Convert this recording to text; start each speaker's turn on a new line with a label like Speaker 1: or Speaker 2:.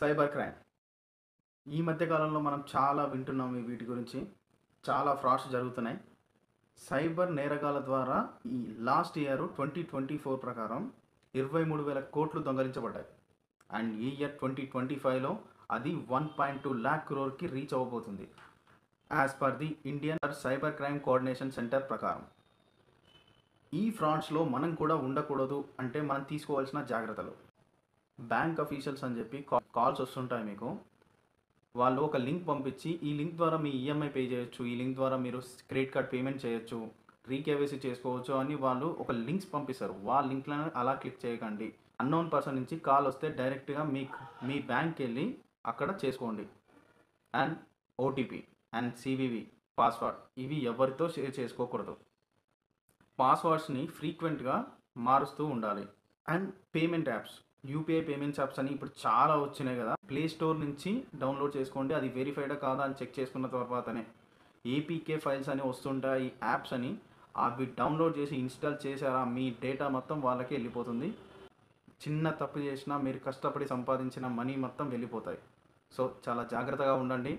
Speaker 1: Cyber crime. ఈ మధ్య కాలంలో మనం చాలా వింటున్నాం వీటి గురించి. చాలా ఫ్రాడ్స్ జరుగుతున్నాయి. సైబర్ నేరగాల ద్వారా ఈ లాస్ట్ ఇయర్ 2024 ప్రకారం 23,000 కోట్లు దొంగలించబడ్డాయి. అండ్ ఈ ఇయర్ 2025లో అది 1.2 lakh crore రీచ్ అవ్వబోతుంది. As per the Indian cyber crime coordination centre ప్రకారం. ఈ ఫ్రాడ్స్లో మనం కూడా ఉండకూడదు అంటే మనం తీసుకోవాల్సిన జాగ్రత్తలు. బ్యాంక్ అఫీషియల్స్ అని చెప్పి కాల్స్ వస్తుంటాయి మీకు. వాళ్ళు ఒక లింక్ పంపించి ఈ లింక్ ద్వారా మీ ఈఎంఐ పే చేయొచ్చు, ఈ లింక్ ద్వారా మీరు క్రెడిట్ కార్డ్ పేమెంట్ చేయొచ్చు, రీకేవైసీ చేసుకోవచ్చు అని వాళ్ళు ఒక లింక్స్ పంపిస్తారు. వాళ్ళ లింక్లను అలా క్లిక్ చేయకండి. అన్నోన్ పర్సన్ నుంచి కాల్ వస్తే డైరెక్ట్గా మీ బ్యాంక్కి వెళ్ళి అక్కడ చేసుకోండి. And OTP and CVV password ఇవి ఎవరితో షేర్ చేసుకోకూడదు. పాస్వర్డ్స్ని ఫ్రీక్వెంట్గా మారుస్తూ ఉండాలి. And payment apps, UPI payments apps అని ఇప్పుడు చాలా వచ్చినాయి కదా. ప్లే స్టోర్ నుంచి డౌన్లోడ్ చేసుకోండి. అది వెరిఫైడా కాదా అని చెక్ చేసుకున్న తర్వాతనే. ఏపీకే ఫైల్స్ అని వస్తుంటాయి యాప్స్ అని, అవి డౌన్లోడ్ చేసి ఇన్స్టాల్ చేశారా మీ డేటా మొత్తం వాళ్ళకే వెళ్ళిపోతుంది. చిన్న తప్పు చేసినా మీరు కష్టపడి సంపాదించిన మనీ మొత్తం వెళ్ళిపోతాయి. సో చాలా జాగ్రత్తగా ఉండండి.